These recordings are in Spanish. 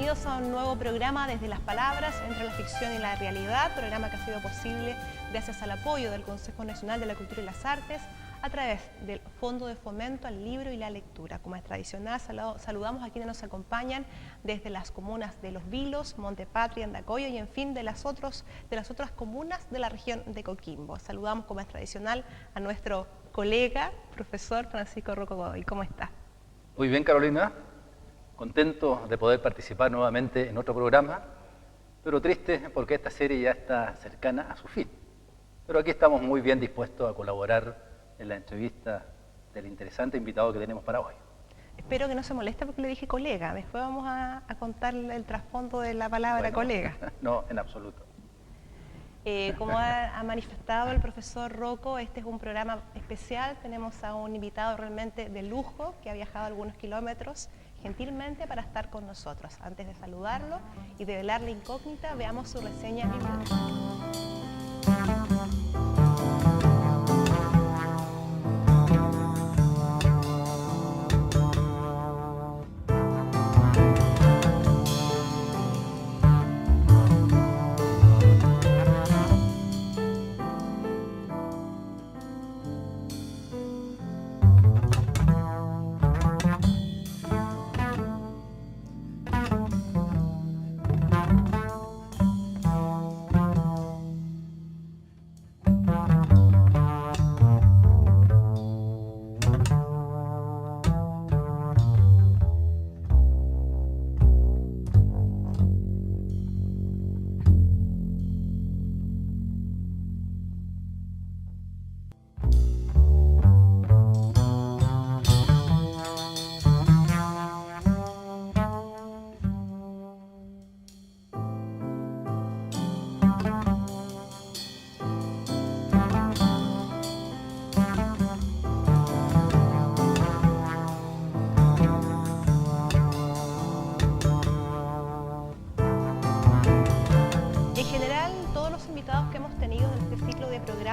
bienvenidos a un nuevo programa Desde las Palabras, entre la ficción y la realidad, programa que ha sido posible gracias al apoyo del Consejo Nacional de la Cultura y las Artes a través del Fondo de Fomento al Libro y la Lectura. Como es tradicional, saludamos a quienes nos acompañan desde las comunas de Los Vilos, Montepatria, Andacollo y en fin de las otras comunas de la región de Coquimbo. Saludamos como es tradicional a nuestro colega, profesor Francisco Rocco Godoy. ¿Cómo está? Muy bien, Carolina. Contento de poder participar nuevamente en otro programa, pero triste porque esta serie ya está cercana a su fin. Pero aquí estamos muy bien dispuestos a colaborar en la entrevista del interesante invitado que tenemos para hoy. Espero que no se moleste porque le dije colega. Después vamos a contarle el trasfondo de la palabra colega. No, en absoluto. Como ha manifestado el profesor Rocco, este es un programa especial. Tenemos a un invitado realmente de lujo que ha viajado algunos kilómetros gentilmente para estar con nosotros. Antes de saludarlo y de velar la incógnita, veamos su reseña bibliográfica.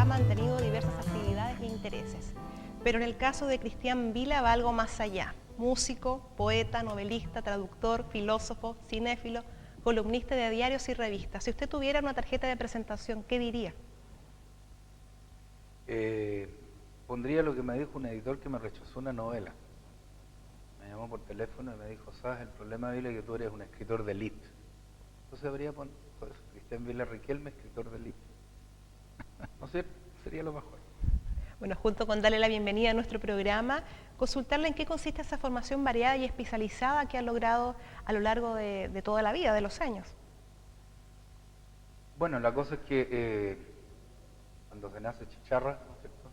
Han tenido diversas actividades e intereses, pero en el caso de Cristian Vila va algo más allá. Músico, poeta, novelista, traductor, filósofo, cinéfilo, columnista de diarios y revistas. Si usted tuviera una tarjeta de presentación, ¿qué diría? Pondría lo que me dijo un editor que me rechazó una novela. Me llamó por teléfono y me dijo: ¿sabes el problema, Vila? Que tú eres un escritor de élite. Entonces habría puesto eso, Cristian Vila Riquelme, escritor de élite. No sé, sería lo mejor. Bueno, junto con darle la bienvenida a nuestro programa, consultarle en qué consiste esa formación variada y especializada que ha logrado a lo largo de toda la vida, de los años. Bueno, la cosa es que cuando se nace chicharra, ¿no es cierto?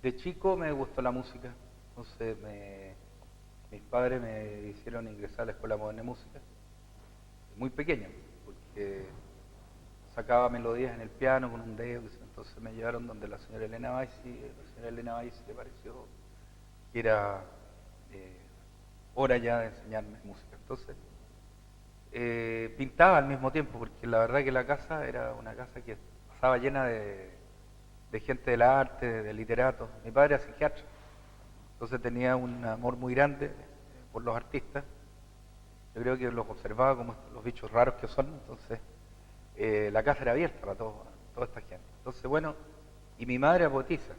De chico me gustó la música, entonces mis padres me hicieron ingresar a la Escuela Moderna de Música, muy pequeño, porque sacaba melodías en el piano con un dedo, entonces me llevaron donde la señora Elena Baisi. La señora Elena Baisi le pareció que era hora ya de enseñarme música. Entonces pintaba al mismo tiempo, porque la verdad que la casa era una casa que pasaba llena de gente del arte, de literatos. Mi padre era psiquiatra, entonces tenía un amor muy grande por los artistas. Yo creo que los observaba como los bichos raros que son, entonces la casa era abierta para toda esta gente. Entonces, bueno, y mi madre era poetisa.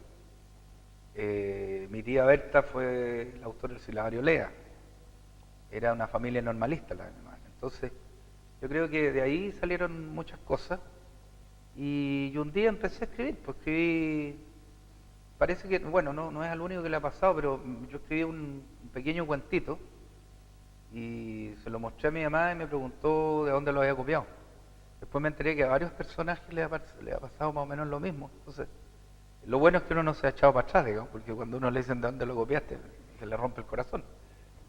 Mi tía Berta fue la autora del silabario Lea. Era una familia normalista la de mi madre. Entonces, yo creo que de ahí salieron muchas cosas. Y un día empecé a escribir, pues escribí, parece que, bueno, no es al único que le ha pasado, pero yo escribí un pequeño cuentito y se lo mostré a mi mamá y me preguntó de dónde lo había copiado. Después me enteré que a varios personajes le ha pasado más o menos lo mismo. Entonces, lo bueno es que uno no se ha echado para atrás, digamos, porque cuando uno le dicen de dónde lo copiaste, se le rompe el corazón.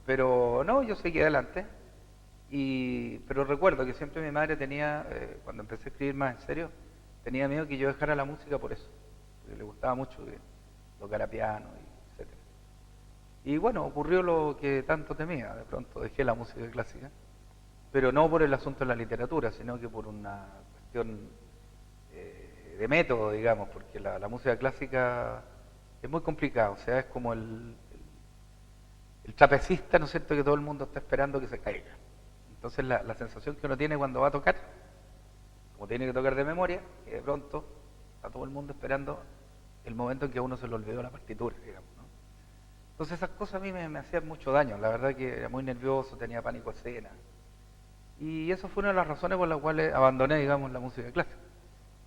Pero no, yo seguí adelante. Pero recuerdo que siempre mi madre tenía, cuando empecé a escribir más en serio, tenía miedo que yo dejara la música por eso, porque le gustaba mucho tocar a piano, etc. Y bueno, ocurrió lo que tanto temía. De pronto dejé la música clásica, pero no por el asunto de la literatura, sino que por una cuestión de método, digamos, porque la música clásica es muy complicada, o sea, es como el trapecista, ¿no es cierto?, que todo el mundo está esperando que se caiga. Entonces la sensación que uno tiene cuando va a tocar, como tiene que tocar de memoria, que de pronto está todo el mundo esperando el momento en que a uno se le olvidó la partitura, digamos, ¿no? Entonces esas cosas a mí me hacían mucho daño, la verdad que era muy nervioso, tenía pánico escena. Y eso fue una de las razones por las cuales abandoné, digamos, la música clásica.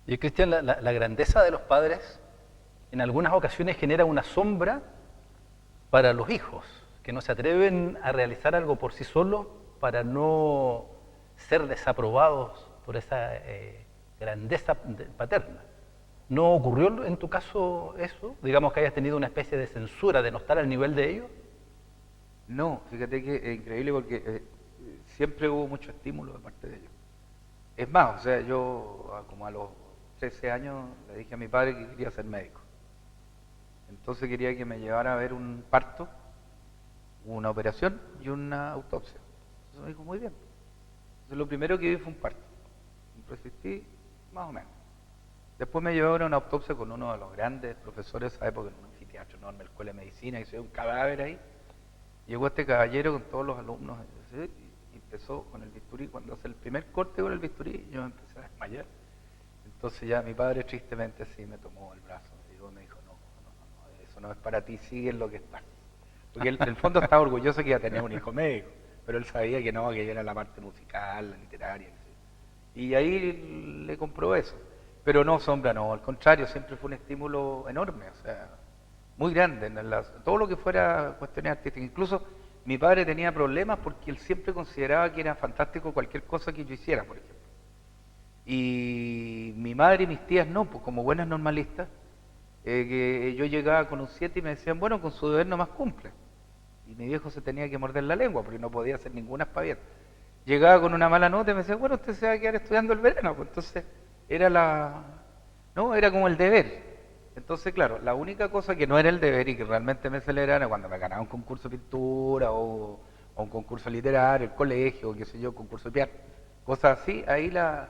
Y Cristian, la grandeza de los padres en algunas ocasiones genera una sombra para los hijos, que no se atreven a realizar algo por sí solos para no ser desaprobados por esa grandeza paterna. ¿No ocurrió en tu caso eso? Digamos que hayas tenido una especie de censura de no estar al nivel de ellos. No, fíjate que es increíble porque siempre hubo mucho estímulo de parte de ellos. Es más, o sea, yo como a los 13 años le dije a mi padre que quería ser médico. Entonces quería que me llevara a ver un parto, una operación y una autopsia. Entonces me dijo, muy bien. Entonces lo primero que vi fue un parto. Resistí más o menos. Después me llevaron a una autopsia con uno de los grandes profesores de esa época, en un anfiteatro enorme, en la Escuela de Medicina, y se ve un cadáver ahí. Llegó este caballero con todos los alumnos y empezó con el bisturí. Cuando hace el primer corte con el bisturí, yo me empecé a desmayar. Entonces ya mi padre tristemente sí me tomó el brazo y me dijo, no, eso no es para ti, sigue en lo que estás. Porque él en el fondo estaba orgulloso que iba a tener un hijo médico, pero él sabía que no, que yo era la parte musical, la literaria. Y ahí le compró eso. Pero no, sombra, no, al contrario, siempre fue un estímulo enorme, o sea, muy grande, todo lo que fuera cuestiones artísticas. Incluso mi padre tenía problemas porque él siempre consideraba que era fantástico cualquier cosa que yo hiciera, por ejemplo. Y mi madre y mis tías no, pues como buenas normalistas, que yo llegaba con un 7 y me decían, bueno, con su deber nomás cumple. Y mi viejo se tenía que morder la lengua porque no podía hacer ninguna espavieta. Llegaba con una mala nota y me decía, bueno, usted se va a quedar estudiando el verano, pues entonces era como el deber. Entonces, claro, la única cosa que no era el deber y que realmente me celebraba era cuando me ganaba un concurso de pintura o un concurso literario, el colegio, o qué sé yo, concurso de piano, cosas así. Ahí las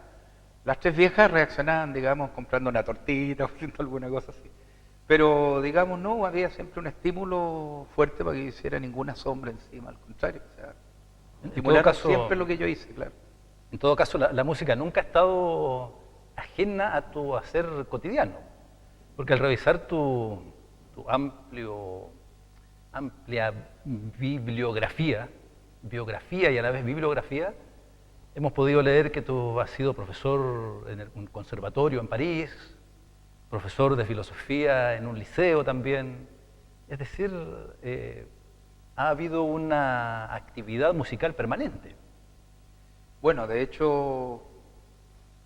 tres viejas reaccionaban, digamos, comprando una tortita o haciendo alguna cosa así. Pero, digamos, no había siempre un estímulo fuerte para que yo hiciera ninguna sombra encima, al contrario. O sea, estimularon siempre lo que yo hice, claro. En todo caso, la música nunca ha estado ajena a tu hacer cotidiano, porque al revisar tu amplia bibliografía y a la vez bibliografía, hemos podido leer que tú has sido profesor en un conservatorio en París, profesor de filosofía en un liceo también, es decir, ha habido una actividad musical permanente. Bueno, de hecho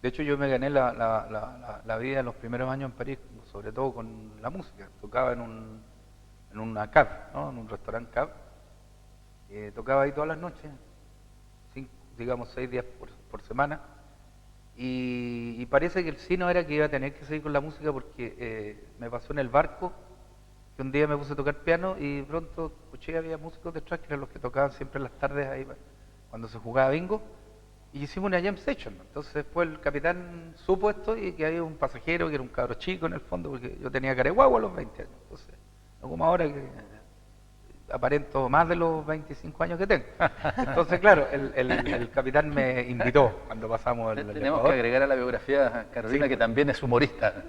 yo me gané la vida en los primeros años en París, sobre todo con la música. Tocaba en una cave, ¿no? En un restaurante cave. Tocaba ahí todas las noches, 6 días por semana. Y parece que el sí no era que iba a tener que seguir con la música porque me pasó en el barco que un día me puse a tocar piano y pronto escuché que había músicos detrás que eran los que tocaban siempre en las tardes ahí cuando se jugaba bingo. Y hicimos una jam session. Entonces después el capitán supo esto y que había un pasajero que era un cabro chico en el fondo, porque yo tenía cara de guagua a los 20 años. Entonces, no como ahora que aparento más de los 25 años que tengo. Entonces, claro, el capitán me invitó cuando pasamos el Tenemos que agregar a la biografía, Carolina, sí, que también es humorista.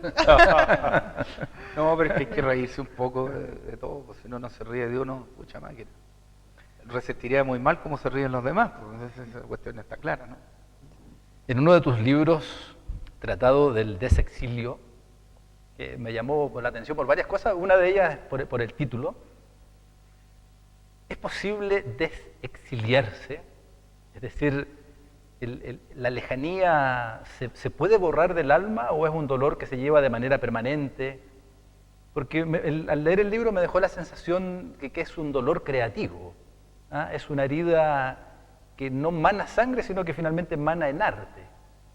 No, pero es que hay que reírse un poco de todo, pues si uno no se ríe de uno, pucha máquina. Resistiría muy mal como se ríen los demás, pues esa cuestión está clara, ¿no? En uno de tus libros, tratado del desexilio, que me llamó la atención por varias cosas, una de ellas es por el título, ¿es posible desexiliarse? Es decir, ¿la lejanía se puede borrar del alma o es un dolor que se lleva de manera permanente? Porque al leer el libro me dejó la sensación que es un dolor creativo. ¿Ah? Es una herida que no mana sangre, sino que finalmente mana en arte,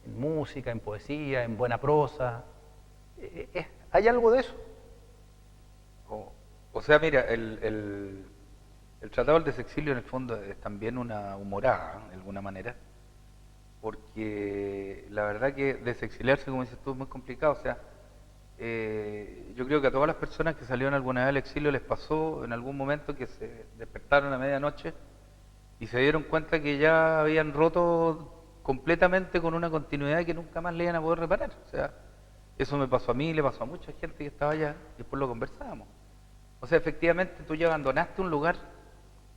en música, en poesía, en buena prosa. ¿Hay algo de eso? O sea, mira, el Tratado del Desexilio en el fondo es también una humorada, de alguna manera, porque la verdad que desexiliarse, como dices tú, es muy complicado. O sea, yo creo que a todas las personas que salieron alguna vez al exilio les pasó en algún momento que se despertaron a medianoche y se dieron cuenta que ya habían roto completamente con una continuidad que nunca más le iban a poder reparar. O sea, eso me pasó a mí, le pasó a mucha gente que estaba allá, y después lo conversábamos. O sea, efectivamente tú ya abandonaste un lugar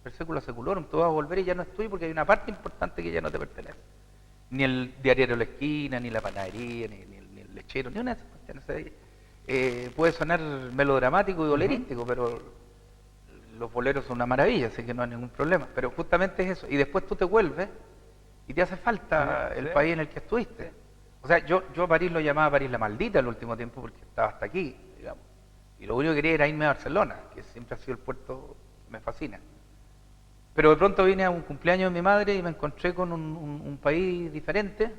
per secula seculorum, tú vas a volver y ya no es tuyo porque hay una parte importante que ya no te pertenece. Ni el diario de la esquina, ni la panadería, ni el lechero, ni una de esas cuestiones. Puede sonar melodramático y bolerístico, pero los boleros son una maravilla, así que no hay ningún problema. Pero justamente es eso. Y después tú te vuelves y te hace falta el país en el que estuviste. O sea, yo a París lo llamaba París la maldita el último tiempo porque estaba hasta aquí, digamos. Y lo único que quería era irme a Barcelona, que siempre ha sido el puerto que me fascina. Pero de pronto vine a un cumpleaños de mi madre y me encontré con un país diferente.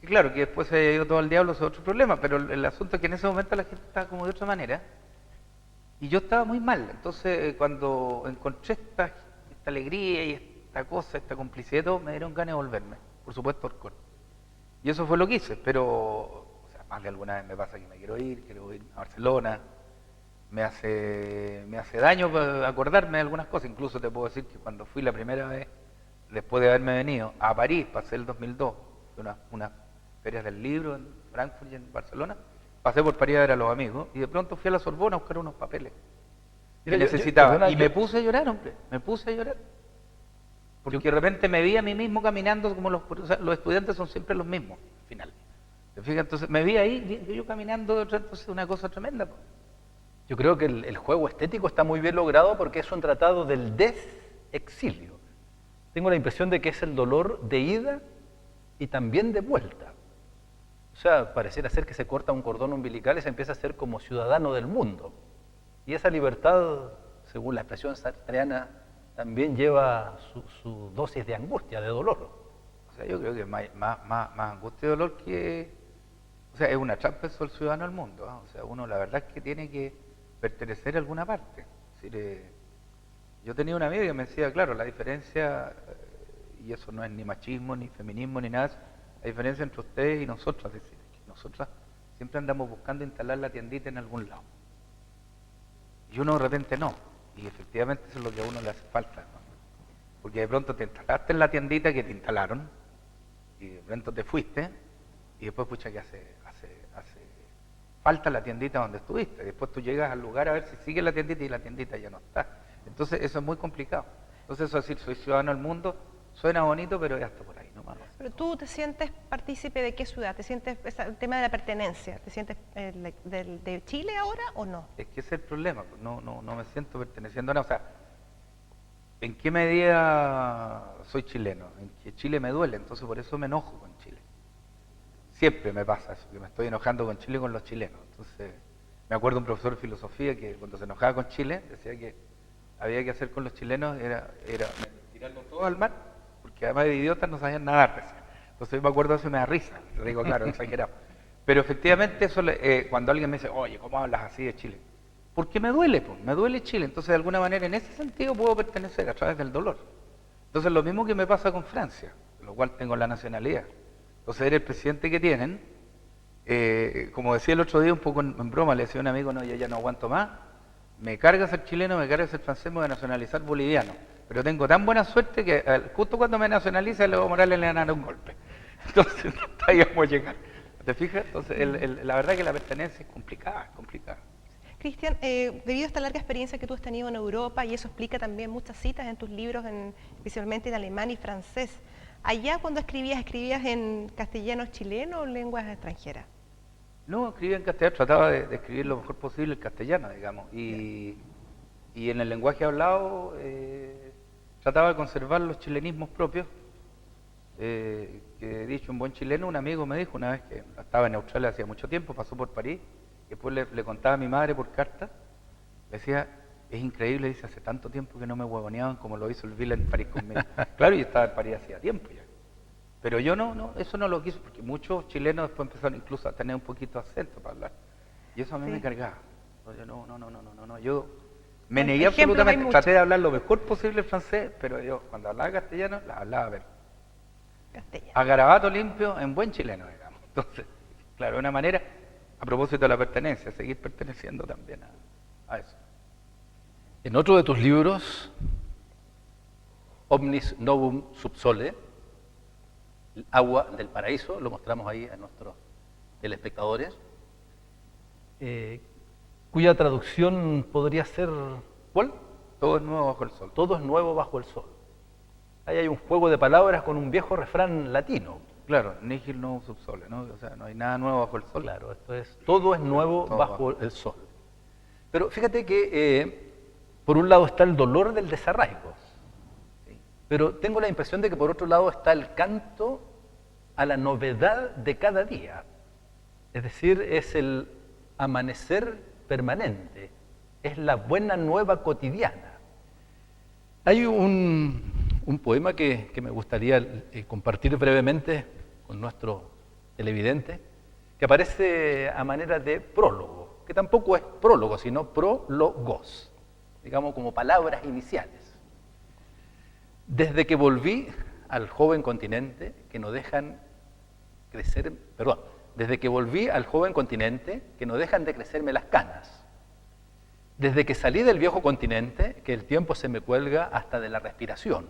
Y claro, que después se ha ido todo al diablo, eso es otro problema, pero el asunto es que en ese momento la gente estaba como de otra manera. Y yo estaba muy mal. Entonces, cuando encontré esta alegría y esta cosa, esta complicidad, todo, me dieron ganas de volverme. Por supuesto, Orcón. Y eso fue lo que hice, pero o sea, más de alguna vez me pasa que me quiero ir a Barcelona. Me hace daño acordarme de algunas cosas. Incluso te puedo decir que cuando fui la primera vez, después de haberme venido a París, pasé el 2002, unas ferias del libro en Frankfurt y en Barcelona, pasé por París a ver a los amigos y de pronto fui a la Sorbona a buscar unos papeles que necesitaba. Y me puse a llorar, hombre, me puse a llorar. Porque de repente me vi a mí mismo caminando como o sea, los estudiantes son siempre los mismos, al final. ¿Te fijas? Entonces me vi ahí, yo caminando, entonces una cosa tremenda. Yo creo que el juego estético está muy bien logrado porque es un tratado del desexilio. Tengo la impresión de que es el dolor de ida y también de vuelta. O sea, pareciera ser que se corta un cordón umbilical y se empieza a ser como ciudadano del mundo. Y esa libertad, según la expresión sartreana, también lleva su dosis de angustia, de dolor. O sea, yo creo que más angustia y dolor que... O sea, es una trampa eso el ciudadano del mundo. ¿Eh? O sea, uno la verdad es que tiene que pertenecer a alguna parte. Es decir, yo tenía una amiga que me decía, claro, la diferencia, y eso no es ni machismo, ni feminismo, ni nada, la diferencia entre ustedes y nosotros, es decir, que nosotras siempre andamos buscando instalar la tiendita en algún lado. Y uno de repente no. Y efectivamente eso es lo que a uno le hace falta, ¿no? Porque de pronto te instalaste en la tiendita que te instalaron, y de pronto te fuiste, y después, pucha, que hace falta la tiendita donde estuviste. Después tú llegas al lugar a ver si sigue la tiendita y la tiendita ya no está. Entonces eso es muy complicado. Entonces eso es decir, soy ciudadano del mundo, suena bonito, pero ya está por ahí nomás. Pero tú te sientes partícipe de qué ciudad, te sientes el tema de la pertenencia, ¿te sientes de Chile ahora o no? Es que ese es el problema, no me siento perteneciendo a nada. O sea, ¿en qué medida soy chileno? En que Chile me duele, entonces por eso me enojo con Chile. Siempre me pasa eso, que me estoy enojando con Chile y con los chilenos. Entonces, me acuerdo un profesor de filosofía que cuando se enojaba con Chile, decía que había que hacer con los chilenos era tirarlos todos al mar, porque además de idiotas no sabían nadar. Decía. Entonces me acuerdo de eso y me da risa, le digo, claro, exagerado. Pero efectivamente eso, cuando alguien me dice, oye, ¿cómo hablas así de Chile? Porque me duele, pues, me duele Chile. Entonces de alguna manera en ese sentido puedo pertenecer a través del dolor. Entonces lo mismo que me pasa con Francia, con lo cual tengo la nacionalidad. Entonces era el presidente que tienen, como decía el otro día un poco en broma, le decía a un amigo, no, yo ya no aguanto más, me carga ser chileno, me carga ser francés, me voy a nacionalizar boliviano, pero tengo tan buena suerte que justo cuando me nacionalice Evo Morales le van a dar un golpe. Entonces ahí vamos a llegar. ¿Te fijas? Entonces la verdad es que la pertenencia es complicada, Cristian, debido a esta larga experiencia que tú has tenido en Europa, y eso explica también muchas citas en tus libros, especialmente en alemán y francés, allá cuando ¿escribías en castellano chileno o lenguas extranjeras? No, escribía en castellano, trataba de escribir lo mejor posible en castellano, digamos, y en el lenguaje hablado trataba de conservar los chilenismos propios, que he dicho un buen chileno, un amigo me dijo una vez que estaba en Australia hacía mucho tiempo, pasó por París, y después le contaba a mi madre por carta, le decía, es increíble, dice, hace tanto tiempo que no me huevoneaban como lo hizo el Vila en París conmigo. Claro, yo estaba en París hacía tiempo ya. Pero yo eso no lo quiso, porque muchos chilenos después empezaron incluso a tener un poquito de acento para hablar. Y eso a mí me cargaba. Yo no, yo me negué absolutamente, traté de hablar lo mejor posible el francés, pero yo cuando hablaba castellano, la hablaba, pero a garabato limpio, en buen chileno, digamos. Entonces, claro, una manera, a propósito de la pertenencia, seguir perteneciendo también a eso. En otro de tus libros, Omnis Novum Subsole, el agua del paraíso, lo mostramos ahí a nuestros telespectadores, cuya traducción podría ser, ¿cuál? Todo es nuevo bajo el sol. Todo es nuevo bajo el sol. Ahí hay un juego de palabras con un viejo refrán latino. Claro, nihil novum sub sole, ¿no? O sea, no hay nada nuevo bajo el sol. Claro, esto es, todo es nuevo Todo bajo el sol. Pero fíjate que por un lado está el dolor del desarraigo, ¿sí? Pero tengo la impresión de que por otro lado está el canto a la novedad de cada día. Es decir, es el amanecer permanente, es la buena nueva cotidiana. Hay un poema que me gustaría compartir brevemente con nuestro televidente, que aparece a manera de prólogo, que tampoco es prólogo, sino prólogos, digamos como palabras iniciales. Desde que volví al joven continente que no dejan crecer, perdón, desde que volví al joven continente que no dejan de crecerme las canas. Desde que salí del viejo continente, que el tiempo se me cuelga hasta de la respiración.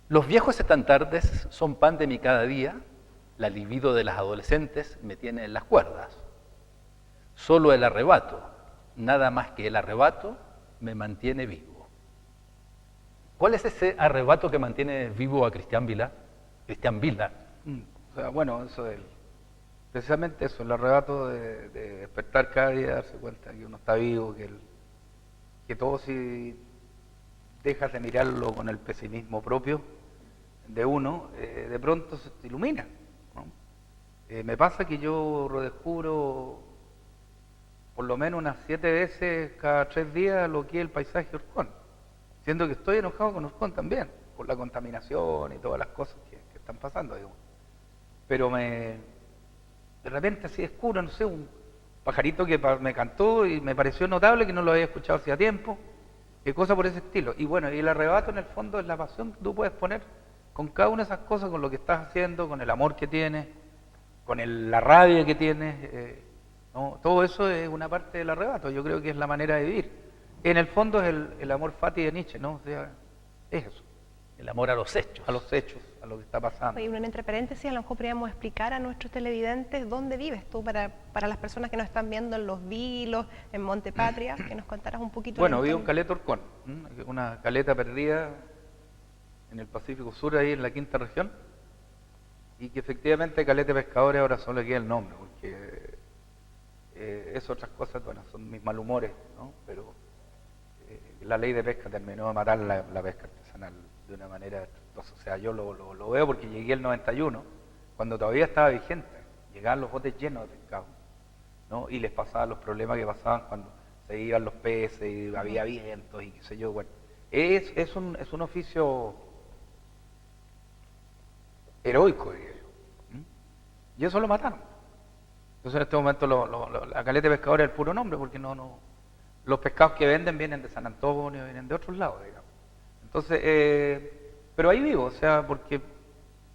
Los viejos estandartes son pan de mi cada día, la libido de las adolescentes me tiene en las cuerdas. Solo el arrebato, nada más que el arrebato, me mantiene vivo. ¿Cuál es ese arrebato que mantiene vivo a Cristian Vilar? O sea, bueno, eso es precisamente eso, el arrebato de despertar cada día, darse cuenta que uno está vivo, que todo si dejas de mirarlo con el pesimismo propio de uno, de pronto se te ilumina, ¿no? Me pasa que yo redescubro por lo menos unas 7 veces cada 3 días lo que es el paisaje de Orcón, siendo que estoy enojado con Orcón también, por la contaminación y todas las cosas que están pasando, digamos. Pero de repente así descubro, no sé, un pajarito que me cantó y me pareció notable que no lo había escuchado hacía tiempo, cosas por ese estilo. Y bueno, y el arrebato en el fondo es la pasión que tú puedes poner con cada una de esas cosas, con lo que estás haciendo, con el amor que tienes, con la rabia que tienes, ¿no? Todo eso es una parte del arrebato, yo creo que es la manera de vivir. En el fondo es el amor fati de Nietzsche, ¿no? O sea, es eso. El amor a los hechos. A los hechos, a lo que está pasando. Oye, entre paréntesis, a lo mejor podríamos explicar a nuestros televidentes dónde vives tú, para las personas que nos están viendo en Los Vilos, en Montepatria, que nos contaras un poquito. Bueno, vivo en Caleta Orcón, una caleta perdida en el Pacífico Sur, ahí en la quinta región, y que efectivamente Caleta de Pescadores ahora solo queda el nombre, porque es otras cosas, bueno, son mis malhumores, ¿no? Pero la ley de pesca terminó de matar la pesca artesanal de una manera estruendosa. O sea, yo lo veo porque llegué el 91, cuando todavía estaba vigente, llegaban los botes llenos de pescado, ¿no? Y les pasaban los problemas que pasaban cuando se iban los peces y había vientos y qué sé yo. Bueno, es un oficio heroico, diría yo. Y eso lo mataron. Entonces en este momento la caleta de pescadores es el puro nombre, porque los pescados que venden vienen de San Antonio, vienen de otros lados, digamos. Entonces, pero ahí vivo, o sea, porque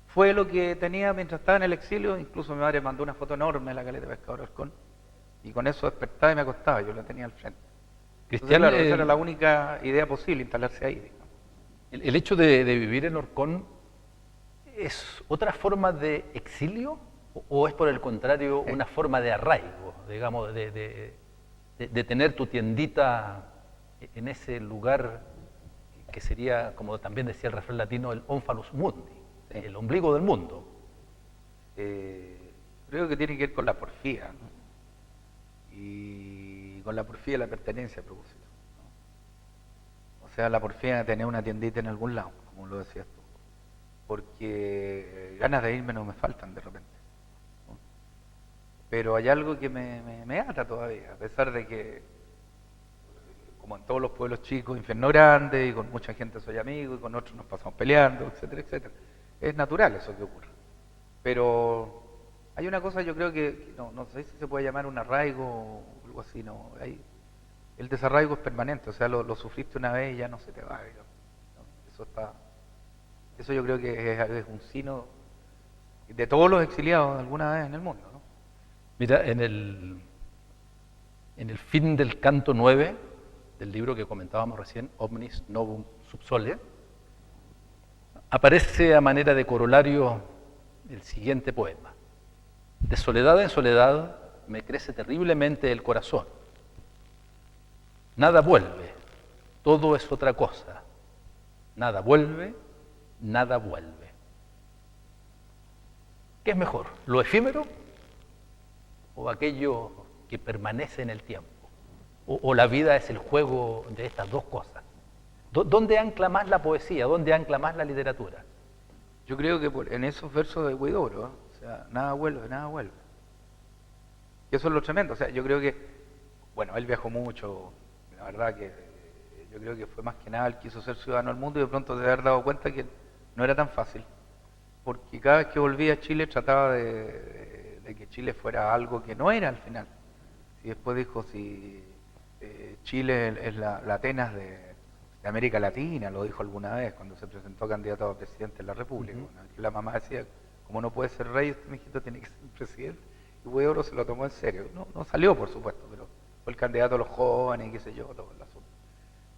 fue lo que tenía mientras estaba en el exilio. Incluso mi madre mandó una foto enorme de la caleta de pescadores Orcón, y con eso despertaba y me acostaba, yo la tenía al frente. Cristian, claro, esa era la única idea posible, instalarse ahí, digamos. El hecho de vivir en Orcón ¿es otra forma de exilio o es por el contrario una forma de arraigo, digamos, de tener tu tiendita en ese lugar que sería, como también decía el refrán latino, el onfalus mundi, sí, el ombligo del mundo? Creo que tiene que ver con la porfía, ¿no? Y con la porfía la pertenencia a propósito, ¿no? O sea, la porfía de tener una tiendita en algún lado, como lo decías tú, porque ganas de irme no me faltan de repente, ¿no? Pero hay algo que me ata todavía, a pesar de que, como en todos los pueblos chicos, infierno grande, y con mucha gente soy amigo, y con otros nos pasamos peleando, etcétera, etcétera. Es natural eso que ocurre. Pero hay una cosa, yo creo que no sé si se puede llamar un arraigo o algo así, no. El desarraigo es permanente, o sea, lo sufriste una vez y ya no se te va, digamos, ¿no? Eso yo creo que es un signo de todos los exiliados alguna vez en el mundo, ¿no? Mira, en el fin del canto 9, del libro que comentábamos recién, Omnis Novum Subsole, aparece a manera de corolario el siguiente poema. De soledad en soledad me crece terriblemente el corazón. Nada vuelve, todo es otra cosa. Nada vuelve, nada vuelve. ¿Qué es mejor, lo efímero o aquello que permanece en el tiempo? ¿O la vida es el juego de estas dos cosas? ¿Dónde ancla más la poesía? ¿Dónde ancla más la literatura? Yo creo que en esos versos de Huidobro, o sea, nada vuelve, nada vuelve. Y eso es lo tremendo. O sea, yo creo que, bueno, él viajó mucho, la verdad que yo creo que fue más que nada, él quiso ser ciudadano del mundo y de pronto de haber dado cuenta que no era tan fácil. Porque cada vez que volvía a Chile trataba de que Chile fuera algo que no era al final. Y después dijo, si Chile es la Atenas de América Latina, lo dijo alguna vez cuando se presentó candidato a presidente de la República. ¿No? La mamá decía, como no puede ser rey, este mijito tiene que ser presidente. Y Huidobro se lo tomó en serio. No salió, por supuesto, pero fue el candidato a los jóvenes y qué sé yo, todo el asunto.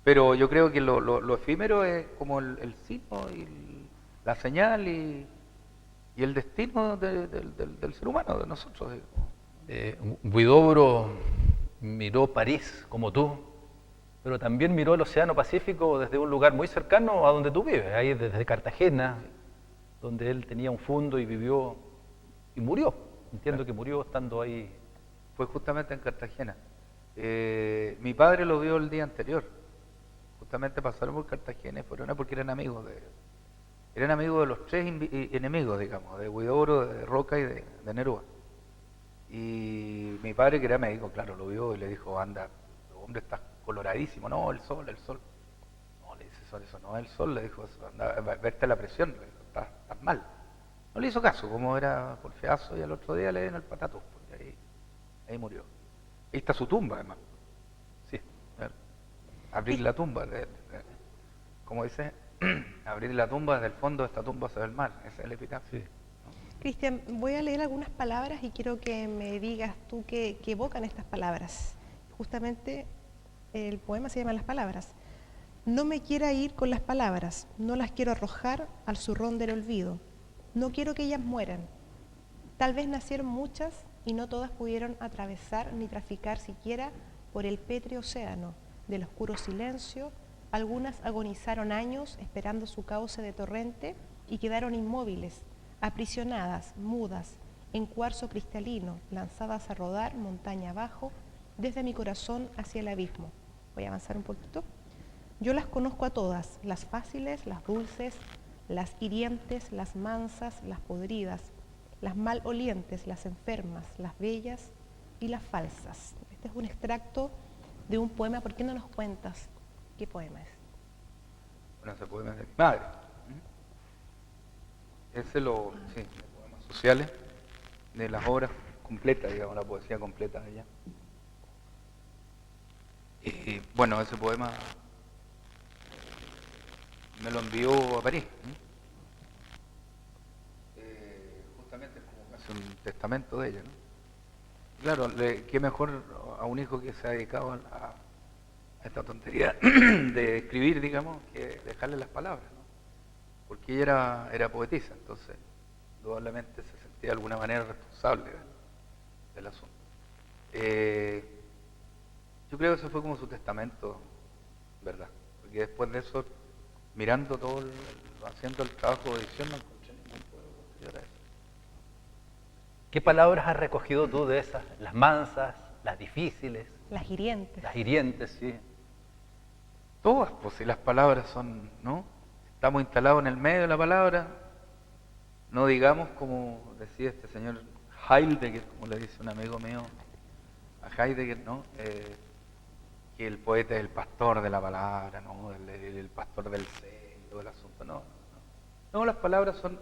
Pero yo creo que lo efímero es como el signo y la señal y el destino del ser humano, de nosotros. Huidobro miró París como tú, pero también miró el Océano Pacífico desde un lugar muy cercano a donde tú vives, ahí desde Cartagena, donde él tenía un fundo y vivió y murió. Entiendo que murió estando ahí. Fue justamente en Cartagena. Mi padre lo vio el día anterior. Justamente pasaron por Cartagena y fueron porque eran amigos de los tres enemigos, digamos, de Huidobro, de Roca y de Neruda. Y mi padre, que era médico, claro, lo vio y le dijo, anda, hombre, estás coloradísimo. No, el sol. No, le dice, eso no es el sol, le dijo, anda, verte la presión, le dijo, estás mal. No le hizo caso, como era porfiazo, y al otro día le vino el patatús, porque ahí murió. Ahí está su tumba, además. Sí. Abrir la tumba, como dice, abrir la tumba, desde el fondo de esta tumba se ve el mar, ese es el epitafio. Sí. Cristian, voy a leer algunas palabras y quiero que me digas tú qué evocan estas palabras. Justamente el poema se llama Las Palabras. No me quiera ir con las palabras, no las quiero arrojar al zurrón del olvido. No quiero que ellas mueran. Tal vez nacieron muchas y no todas pudieron atravesar ni traficar siquiera por el pétreo océano del oscuro silencio. Algunas agonizaron años esperando su cauce de torrente y quedaron inmóviles, aprisionadas, mudas, en cuarzo cristalino, lanzadas a rodar montaña abajo, desde mi corazón hacia el abismo. Voy a avanzar un poquito. Yo las conozco a todas, las fáciles, las dulces, las hirientes, las mansas, las podridas, las malolientes, las enfermas, las bellas y las falsas. Este es un extracto de un poema. ¿Por qué no nos cuentas qué poema es? Bueno, ese poema es de mi madre. Ese sí, de poemas sociales, de las obras completas, digamos, la poesía completa de ella. Y bueno, ese poema me lo envió a París. Justamente es como casi un testamento de ella, ¿no? Claro, qué mejor a un hijo que se ha dedicado a esta tontería de escribir, digamos, que dejarle las palabras, ¿no? Porque ella era poetisa, entonces indudablemente se sentía de alguna manera responsable del asunto. Yo creo que eso fue como su testamento, ¿verdad? Porque después de eso, mirando todo, haciendo el trabajo de edición, no encontré ningún poema posterior a eso. ¿Qué palabras has recogido tú de esas? Las mansas, las difíciles. Las hirientes. Las hirientes, sí. Todas, pues si las palabras son, ¿no? Estamos instalados en el medio de la palabra, no digamos como decía este señor Heidegger, como le dice un amigo mío a Heidegger, ¿no? Que el poeta es el pastor de la palabra, ¿no? El pastor del ser, todo el asunto, no, las palabras son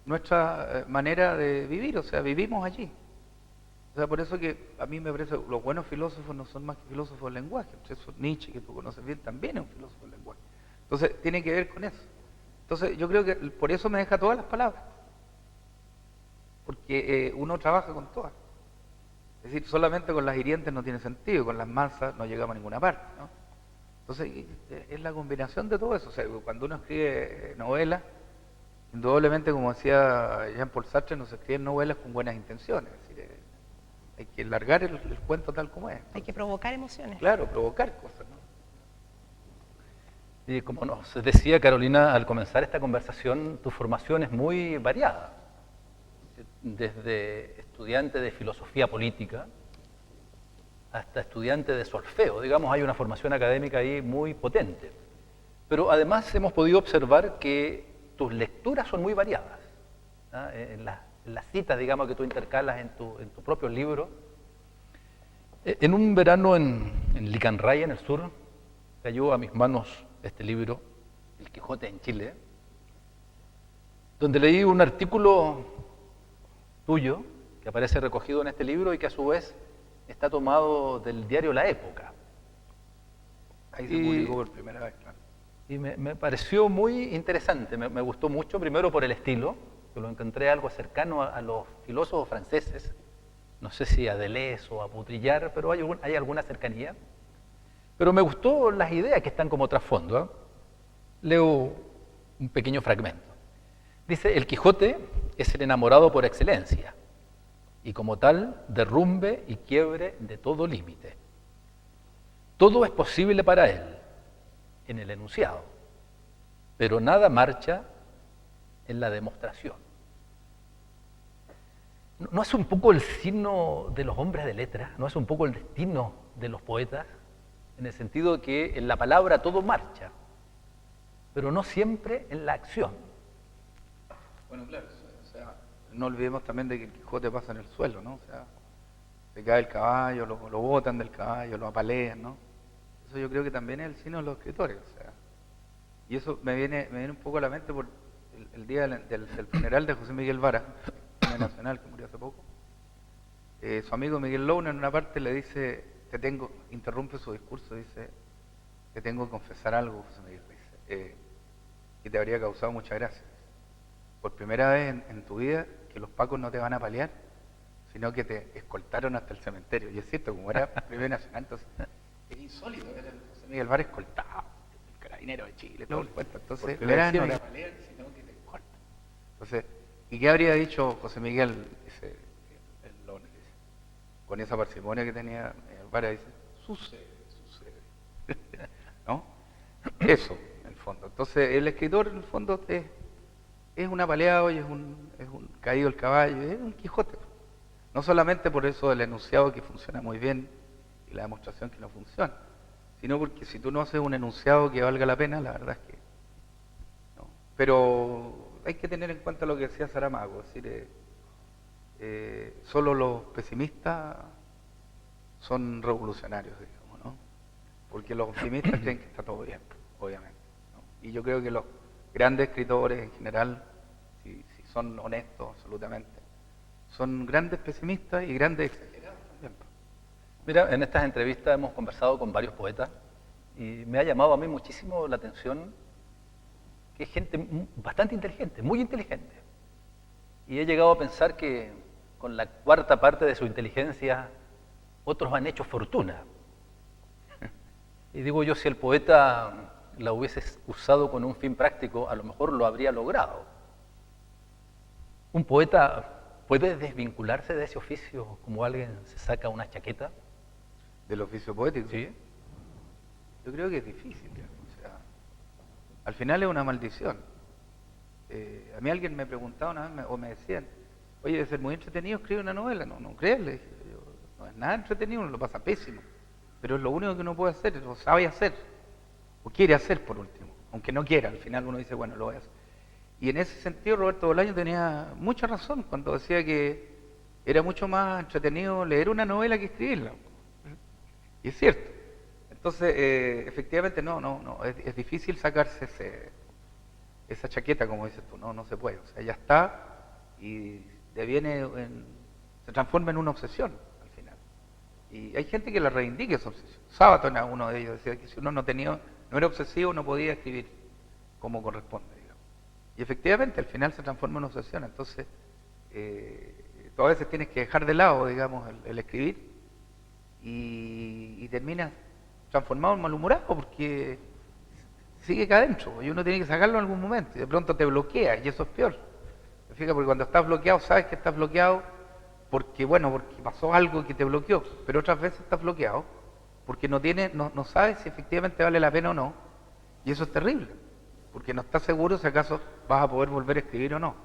nuestra manera de vivir, o sea, vivimos allí. O sea, por eso que a mí me parece, los buenos filósofos no son más que filósofos del lenguaje. Eso Nietzsche, que tú conoces bien, también es un filósofo del lenguaje. Entonces, tiene que ver con eso. Entonces, yo creo que por eso me deja todas las palabras. Porque uno trabaja con todas. Es decir, solamente con las hirientes no tiene sentido, con las mansas no llegamos a ninguna parte, ¿no? Entonces, es la combinación de todo eso. O sea, cuando uno escribe novelas, indudablemente, como decía Jean-Paul Sartre, no se escriben novelas con buenas intenciones. Es decir, hay que largar el cuento tal como es. Hay que provocar emociones. Claro, provocar cosas, ¿no? Y como nos decía Carolina al comenzar esta conversación, tu formación es muy variada. Desde estudiante de filosofía política hasta estudiante de solfeo. Digamos, hay una formación académica ahí muy potente. Pero además hemos podido observar que tus lecturas son muy variadas. ¿Ah? En las citas, digamos, que tú intercalas en tu propio libro. En un verano en Licanray, en el sur, cayó a mis manos este libro, El Quijote en Chile, donde leí un artículo tuyo que aparece recogido en este libro y que a su vez está tomado del diario La Época. Ahí se publicó por primera vez, claro. Y me pareció muy interesante, me gustó mucho, primero por el estilo, que lo encontré algo cercano a los filósofos franceses, no sé si a Deleuze o a Baudrillard, pero hay alguna cercanía. Pero me gustó las ideas que están como trasfondo, ¿eh? Leo un pequeño fragmento. Dice, el Quijote es el enamorado por excelencia, y como tal, derrumbe y quiebre de todo límite. Todo es posible para él, en el enunciado, pero nada marcha en la demostración. ¿No es un poco el signo de los hombres de letras? ¿No es un poco el destino de los poetas? En el sentido de que en la palabra todo marcha, pero no siempre en la acción. Bueno, claro, o sea, no olvidemos también de que el Quijote pasa en el suelo, ¿no? O sea, se cae el caballo, lo botan del caballo, lo apalean, ¿no? Eso yo creo que también es el signo de los escritores, o sea. Y eso me viene un poco a la mente por el día del funeral de José Miguel Vara, el nacional que murió hace poco. Su amigo Miguel Luna en una parte le dice, interrumpe su discurso, dice, te tengo que confesar algo, José Miguel, dice, que te habría causado mucha gracia. Por primera vez en tu vida que los pacos no te van a paliar, sino que te escoltaron hasta el cementerio. Y es cierto, como era primer nacional, entonces es insólito ver a José Miguel Vara escoltado, el carabinero de Chile, todo el cuento. Entonces, no te palean, sino que te escoltan. Entonces, ¿y qué habría dicho José Miguel? Dice, el Lona, dice, con esa parsimonia que tenía Vara, dice, sucede. ¿No? Eso, en el fondo. Entonces, el escritor, en el fondo, es un apaleado y es un caído el caballo, es un Quijote. No solamente por eso del enunciado que funciona muy bien y la demostración que no funciona, sino porque si tú no haces un enunciado que valga la pena, la verdad es que no. Pero hay que tener en cuenta lo que decía Saramago, es decir, solo los pesimistas son revolucionarios, digamos, ¿no? Porque los optimistas creen que está todo bien, obviamente, ¿no? Y yo creo que los grandes escritores en general, si son honestos absolutamente, son grandes pesimistas y grandes exagerados también. Mira, en estas entrevistas hemos conversado con varios poetas y me ha llamado a mí muchísimo la atención que es gente bastante inteligente, muy inteligente. Y he llegado a pensar que con la cuarta parte de su inteligencia otros han hecho fortuna. Y digo yo, si el poeta la hubiese usado con un fin práctico, a lo mejor lo habría logrado. ¿Un poeta puede desvincularse de ese oficio como alguien se saca una chaqueta? ¿Del oficio poético? Sí. Yo creo que es difícil, digamos. O sea, al final es una maldición. A mí alguien me preguntaba una vez, o me decían, oye, debe ser muy entretenido escribir una novela. No crees, le dije yo, no es nada entretenido, uno lo pasa pésimo. Pero es lo único que uno puede hacer, lo sabe hacer, o quiere hacer por último, aunque no quiera, al final uno dice, bueno, lo voy a hacer. Y en ese sentido Roberto Bolaño tenía mucha razón cuando decía que era mucho más entretenido leer una novela que escribirla. Y es cierto. Entonces, efectivamente, es difícil sacarse esa chaqueta, como dices tú, no se puede. O sea, ya está y se transforma en una obsesión al final. Y hay gente que la reivindica esa obsesión. Sabaton era uno de ellos, decía que si uno no era obsesivo, no podía escribir como corresponde, digamos. Y efectivamente, al final se transforma en una obsesión. Entonces, tú a veces tienes que dejar de lado, digamos, el escribir y terminas transformado en malhumorado porque sigue acá adentro y uno tiene que sacarlo en algún momento y de pronto te bloquea y eso es peor. Fíjate, porque cuando estás bloqueado sabes que estás bloqueado porque, bueno, porque pasó algo que te bloqueó, pero otras veces estás bloqueado porque no sabes si efectivamente vale la pena o no, y eso es terrible, porque no estás seguro si acaso vas a poder volver a escribir o no,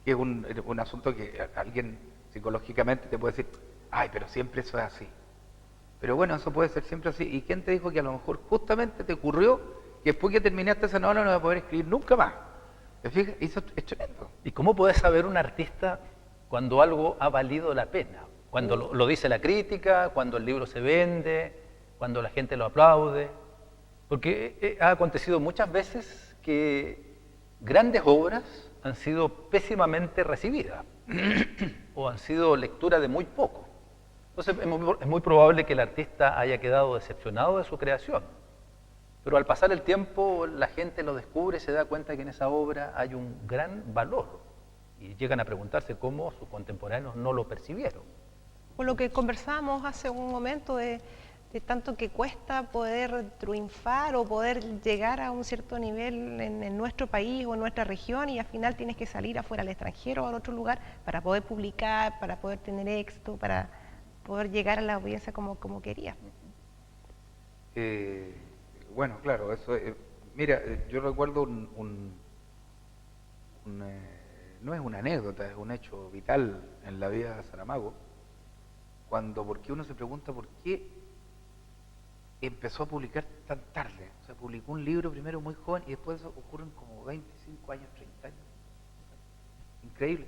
que es un asunto que alguien psicológicamente te puede decir, ay, pero siempre eso es así. Pero bueno, eso puede ser siempre así. ¿Y quién te dijo que a lo mejor justamente te ocurrió que después que terminaste esa novela no vas a poder escribir nunca más? ¿Te fijas? Eso es tremendo. ¿Y cómo puede saber un artista cuando algo ha valido la pena? Cuando lo dice la crítica, cuando el libro se vende, cuando la gente lo aplaude. Porque ha acontecido muchas veces que grandes obras han sido pésimamente recibidas o han sido lectura de muy poco. Entonces es muy probable que el artista haya quedado decepcionado de su creación. Pero al pasar el tiempo la gente lo descubre y se da cuenta que en esa obra hay un gran valor. Y llegan a preguntarse cómo sus contemporáneos no lo percibieron. Por lo que conversábamos hace un momento de tanto que cuesta poder triunfar o poder llegar a un cierto nivel en nuestro país o en nuestra región y al final tienes que salir afuera al extranjero o a otro lugar para poder publicar, para poder tener éxito, para poder llegar a la audiencia como querías. Bueno, claro, eso mira, yo recuerdo no es una anécdota, es un hecho vital en la vida de Saramago, porque uno se pregunta por qué empezó a publicar tan tarde. O sea, publicó un libro primero muy joven y después ocurren como 25 años, 30 años. Increíble.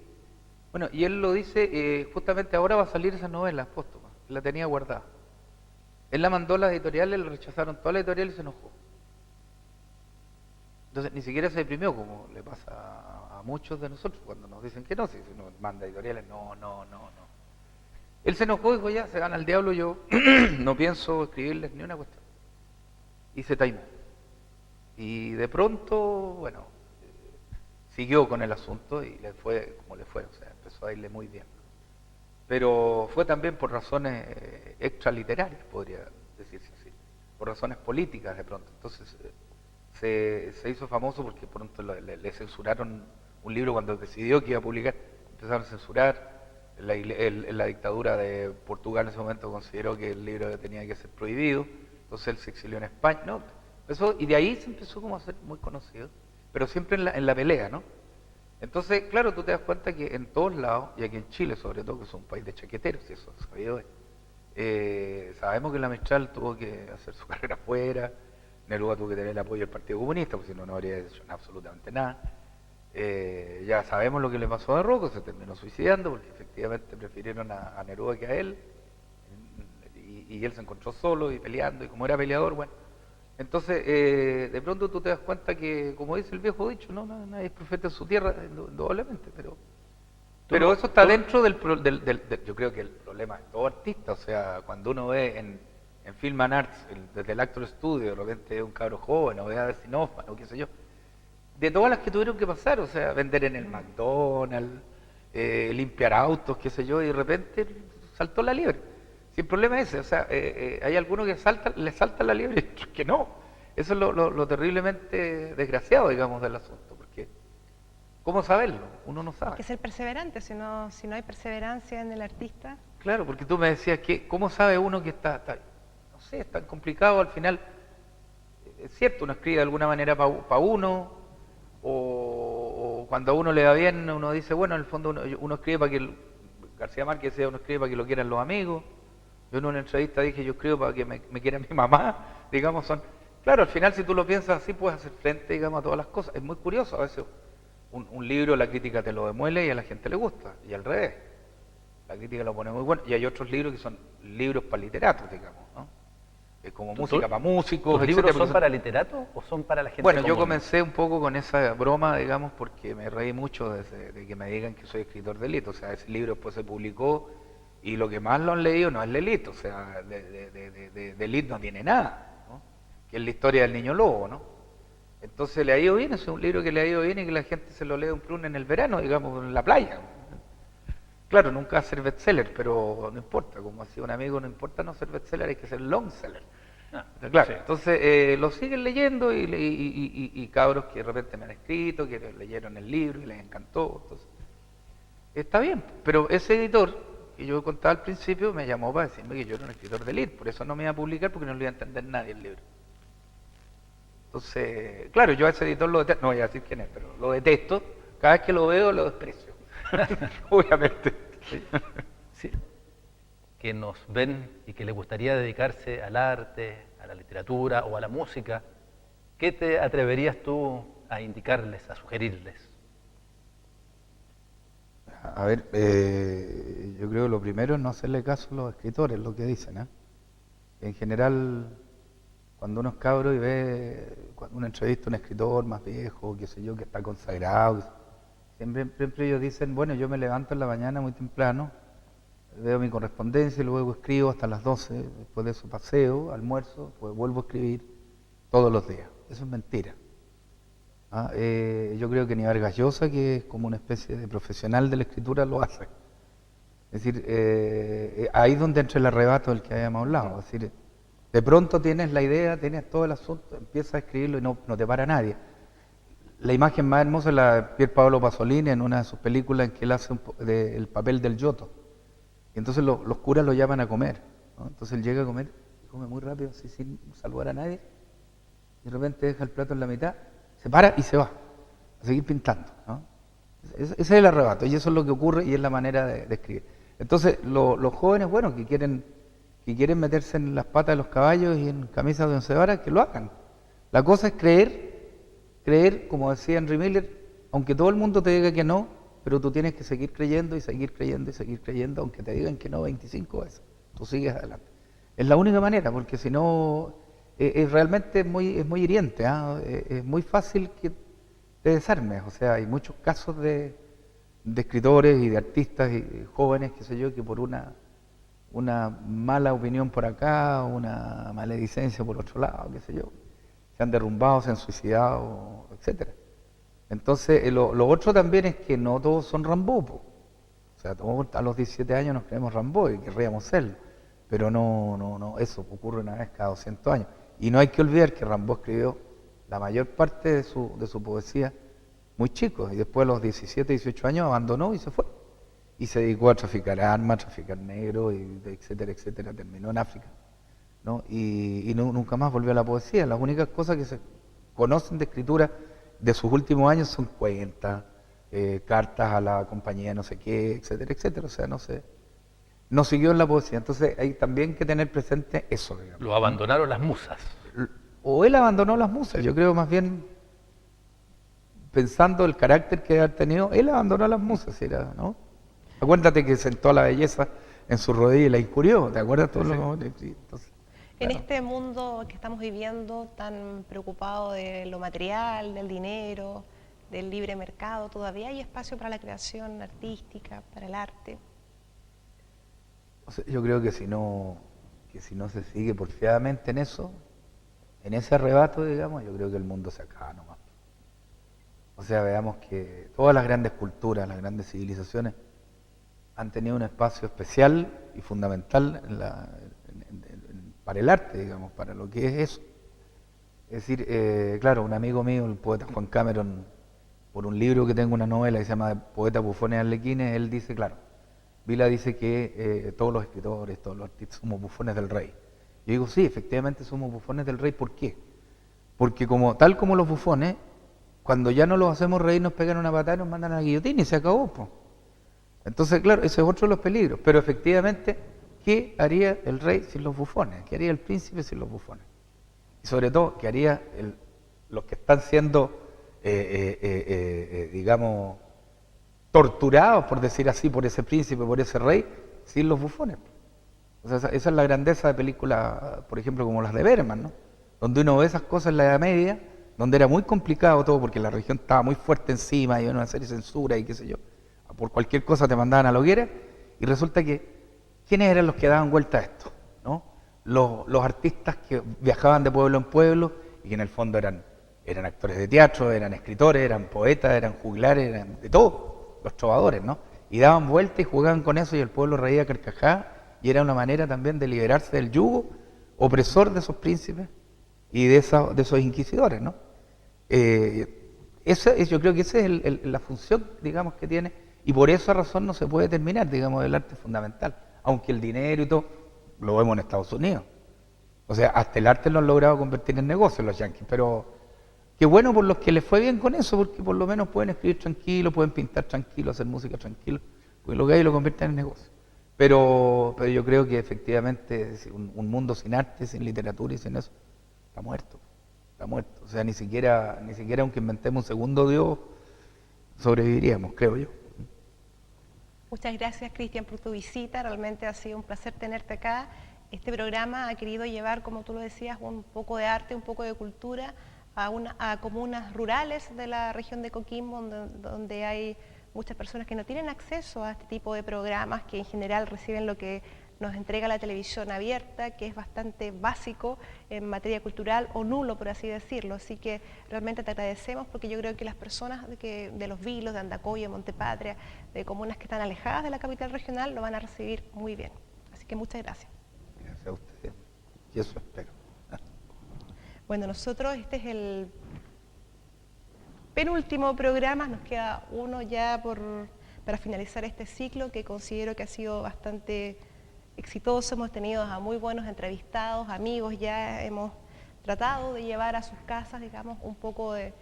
Bueno, y él lo dice, justamente ahora va a salir esa novela póstuma, la tenía guardada. Él la mandó a las editoriales, le rechazaron todas las editoriales y se enojó. Entonces ni siquiera se deprimió, como le pasa a muchos de nosotros cuando nos dicen que no, si uno manda editoriales, no. Él se enojó y dijo, ya, se gana el diablo, yo no pienso escribirles ni una cuestión. Y se taimó. Y de pronto, bueno, siguió con el asunto y le fue como le fue, o sea, empezó a irle muy bien. Pero fue también por razones extraliterarias, podría decirse así, por razones políticas de pronto. Entonces se hizo famoso porque pronto le censuraron un libro cuando decidió que iba a publicar, empezaron a censurar. La dictadura de Portugal en ese momento consideró que el libro tenía que ser prohibido, entonces él se exilió en España, ¿no? Y de ahí se empezó como a ser muy conocido, pero siempre en la pelea, ¿no? Entonces, claro, tú te das cuenta que en todos lados, y aquí en Chile sobre todo, que es un país de chaqueteros, y eso es sabido, sabemos que la Mistral tuvo que hacer su carrera afuera, Neruda tuvo que tener el apoyo del Partido Comunista, porque si no, no habría hecho absolutamente nada. Ya sabemos lo que le pasó a Rocco, se terminó suicidando porque efectivamente prefirieron a Neruda que a él, y él se encontró solo y peleando, y como era peleador, bueno. Entonces, de pronto tú te das cuenta que, como dice el viejo dicho, no, nadie es profeta en su tierra, indudablemente, pero eso está dentro yo creo que el problema de todo artista, o sea, cuando uno ve en Film and Arts, desde el Actor Studio, de repente un cabro joven, o ve a Sinofan, o qué sé yo, de todas las que tuvieron que pasar, o sea, vender en el McDonald's, limpiar autos, qué sé yo, y de repente saltó la liebre. Si el problema es ese, o sea, hay algunos que le saltan la liebre y otros que no. Eso es lo terriblemente desgraciado, digamos, del asunto, porque ¿cómo saberlo? Uno no sabe. Hay que ser perseverante, si no hay perseverancia en el artista. Claro, porque tú me decías que, ¿cómo sabe uno que está no sé, es tan complicado al final? Es cierto, uno escribe de alguna manera para uno, o cuando a uno le va bien, uno dice, bueno, en el fondo uno escribe para que, García Márquez decía, uno escribe para que lo quieran los amigos. Yo en una entrevista dije, yo escribo para que me quiera mi mamá, digamos, claro, al final si tú lo piensas así, puedes hacer frente, digamos, a todas las cosas. Es muy curioso, a veces un libro, la crítica te lo demuele y a la gente le gusta, y al revés, la crítica lo pone muy bueno, y hay otros libros que son libros para literatos, digamos, ¿no? Como música para músicos. ¿Los libros son para literatos o son para la gente Bueno, común? yo comencé un poco con esa broma, digamos, porque me reí mucho de que me digan que soy escritor de élite. O sea, ese libro después se publicó y lo que más lo han leído no es la élite, o sea, de élite no tiene nada, ¿no? Que es la historia del niño lobo, ¿no? Entonces le ha ido bien, es un libro que le ha ido bien y que la gente se lo lee un prune en el verano, digamos, en la playa. Claro, nunca va a ser bestseller, pero no importa, como ha sido un amigo, no importa no ser bestseller, hay que ser long seller. Claro, sí. entonces lo siguen leyendo y cabros que de repente me han escrito, que leyeron el libro y les encantó. Entonces, está bien, pero ese editor que yo contaba al principio me llamó para decirme que yo era un escritor de lead, por eso no me iba a publicar porque no lo iba a entender nadie el libro. Entonces, claro, yo a ese editor lo detesto, no voy a decir quién es, pero lo detesto, cada vez que lo veo lo desprecio, obviamente. Sí, que nos ven y que les gustaría dedicarse al arte, a la literatura o a la música, ¿qué te atreverías tú a indicarles, a sugerirles? A ver, yo creo que lo primero es no hacerle caso a los escritores, lo que dicen, ¿eh? En general, cuando uno es cabro y cuando uno entrevista a un escritor más viejo, qué sé yo, que está consagrado, siempre ellos dicen, bueno, yo me levanto en la mañana muy temprano, veo mi correspondencia y luego escribo hasta las 12, después de eso paseo, almuerzo, pues vuelvo a escribir todos los días. Eso es mentira. Yo creo que ni Vargas Llosa, que es como una especie de profesional de la escritura, lo hace. Es decir, ahí es donde entra el arrebato del que habíamos hablado. Es decir, de pronto tienes la idea, tienes todo el asunto, empiezas a escribirlo y no te para nadie. La imagen más hermosa es la de Pier Paolo Pasolini en una de sus películas en que él hace el papel del Giotto. Y entonces los curas lo llaman a comer, ¿no? Entonces él llega a comer y come muy rápido, así sin saludar a nadie. Y de repente deja el plato en la mitad, se para y se va a seguir pintando, ¿no? Ese es el arrebato y eso es lo que ocurre y es la manera de escribir. Entonces los jóvenes, bueno, que quieren meterse en las patas de los caballos y en camisas de once varas, que lo hagan. La cosa es creer, como decía Henry Miller, aunque todo el mundo te diga que no, pero tú tienes que seguir creyendo y seguir creyendo y seguir creyendo, aunque te digan que no 25 veces. Tú sigues adelante. Es la única manera, porque si no, realmente es muy hiriente, ¿eh? Es muy fácil que te desarmes. O sea, hay muchos casos de escritores y de artistas y jóvenes, qué sé yo, que por una mala opinión por acá, una maledicencia por otro lado, qué sé yo, se han derrumbado, se han suicidado, etcétera. Entonces, lo otro también es que no todos son Rambo, po. O sea, todos a los 17 años nos creemos Rambo y querríamos serlo, pero no, eso ocurre una vez cada 200 años. Y no hay que olvidar que Rambo escribió la mayor parte de su poesía muy chico, y después a los 17, 18 años abandonó y se fue. Y se dedicó a traficar armas, a traficar negros, etcétera, etcétera, terminó en África, ¿no? Y nunca más volvió a la poesía. Las únicas cosas que se conocen de escritura de sus últimos años son cuentas, cartas a la compañía no sé qué, etcétera, etcétera. O sea, no siguió en la poesía. Entonces hay también que tener presente eso, digamos. Lo abandonaron las musas. O él abandonó las musas, yo creo más bien, pensando el carácter que ha tenido, él abandonó las musas, ¿no? Acuérdate que sentó a la belleza en su rodilla y la injurió, ¿te acuerdas? Todos los momentos? Sí, entonces, En claro. este mundo que estamos viviendo, tan preocupado de lo material, del dinero, del libre mercado, ¿todavía hay espacio para la creación artística, para el arte? O sea, yo creo que si no se sigue porfiadamente en eso, en ese arrebato, digamos, yo creo que el mundo se acaba nomás. O sea, veamos que todas las grandes culturas, las grandes civilizaciones han tenido un espacio especial y fundamental para el arte, digamos, para lo que es eso. Es decir, claro, un amigo mío, el poeta Juan Cameron, por un libro que tengo, una novela que se llama Poetas, bufones y arlequines, él dice, claro, Vila dice que todos los escritores, todos los artistas somos bufones del rey. Yo digo, sí, efectivamente somos bufones del rey. ¿Por qué? Porque tal como los bufones, cuando ya no los hacemos reír, nos pegan una patada y nos mandan a la guillotina y se acabó, po. Entonces, claro, ese es otro de los peligros. Pero efectivamente, ¿qué haría el rey sin los bufones? ¿Qué haría el príncipe sin los bufones? Y sobre todo, ¿qué haría los que están siendo, digamos, torturados, por decir así, por ese príncipe, por ese rey, sin los bufones? O sea, esa es la grandeza de películas, por ejemplo, como las de Bergman, ¿no? Donde uno ve esas cosas en la Edad Media, donde era muy complicado todo porque la religión estaba muy fuerte encima y iban a hacer censura y qué sé yo. Por cualquier cosa te mandaban a la hoguera y resulta que, ¿quiénes eran los que daban vuelta a esto? ¿No? Los artistas que viajaban de pueblo en pueblo y que en el fondo eran actores de teatro, eran escritores, eran poetas, eran juglares, eran de todo, los trovadores, ¿no? Y daban vuelta y jugaban con eso y el pueblo reía a carcajadas y era una manera también de liberarse del yugo opresor de esos príncipes y de esos inquisidores, ¿no? Yo creo que esa es la función, digamos, que tiene, y por esa razón no se puede terminar, digamos, el arte fundamental, aunque el dinero y todo lo vemos en Estados Unidos. O sea, hasta el arte lo han logrado convertir en negocio los yanquis, pero qué bueno por los que les fue bien con eso, porque por lo menos pueden escribir tranquilo, pueden pintar tranquilo, hacer música tranquilo, porque lo que hay lo convierten en negocio. Pero yo creo que efectivamente un mundo sin arte, sin literatura y sin eso, está muerto. Está muerto. O sea, ni siquiera aunque inventemos un segundo Dios, sobreviviríamos, creo yo. Muchas gracias, Cristian, por tu visita. Realmente ha sido un placer tenerte acá. Este programa ha querido llevar, como tú lo decías, un poco de arte, un poco de cultura a comunas rurales de la región de Coquimbo, donde hay muchas personas que no tienen acceso a este tipo de programas, que en general reciben lo que nos entrega la televisión abierta, que es bastante básico en materia cultural o nulo, por así decirlo. Así que realmente te agradecemos, porque yo creo que las personas de Los Vilos, de Andacoyo, Montepatria, de comunas que están alejadas de la capital regional, lo van a recibir muy bien. Así que muchas gracias. Gracias a ustedes. Y eso espero. Bueno, nosotros, este es el penúltimo programa, nos queda uno ya para finalizar este ciclo, que considero que ha sido bastante exitoso. Hemos tenido a muy buenos entrevistados, amigos, ya hemos tratado de llevar a sus casas, digamos, un poco de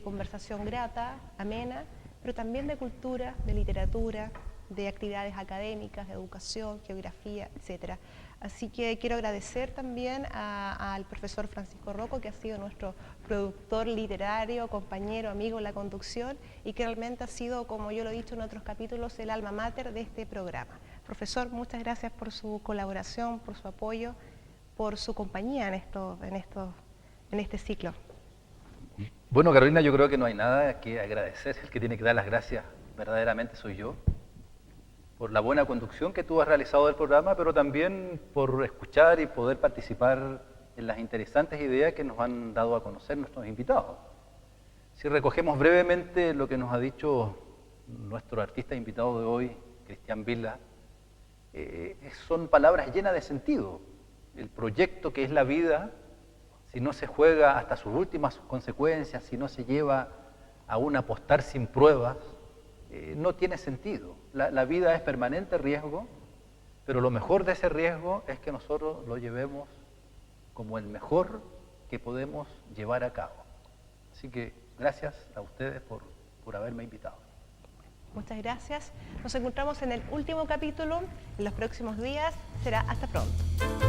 conversación grata, amena, pero también de cultura, de literatura, de actividades académicas, de educación, geografía, etcétera. Así que quiero agradecer también al profesor Francisco Rocco, que ha sido nuestro productor literario, compañero, amigo en la conducción, y que realmente ha sido, como yo lo he dicho en otros capítulos, el alma mater de este programa. Profesor, muchas gracias por su colaboración, por su apoyo, por su compañía en este ciclo. Bueno, Carolina, yo creo que no hay nada que agradecer. El que tiene que dar las gracias verdaderamente soy yo, por la buena conducción que tú has realizado del programa, pero también por escuchar y poder participar en las interesantes ideas que nos han dado a conocer nuestros invitados. Si recogemos brevemente lo que nos ha dicho nuestro artista invitado de hoy, Cristian Vila, son palabras llenas de sentido. El proyecto que es la vida, si no se juega hasta sus últimas consecuencias, si no se lleva a un apostar sin pruebas, no tiene sentido. La vida es permanente riesgo, pero lo mejor de ese riesgo es que nosotros lo llevemos como el mejor que podemos llevar a cabo. Así que gracias a ustedes por haberme invitado. Muchas gracias. Nos encontramos en el último capítulo en los próximos días. Será hasta pronto.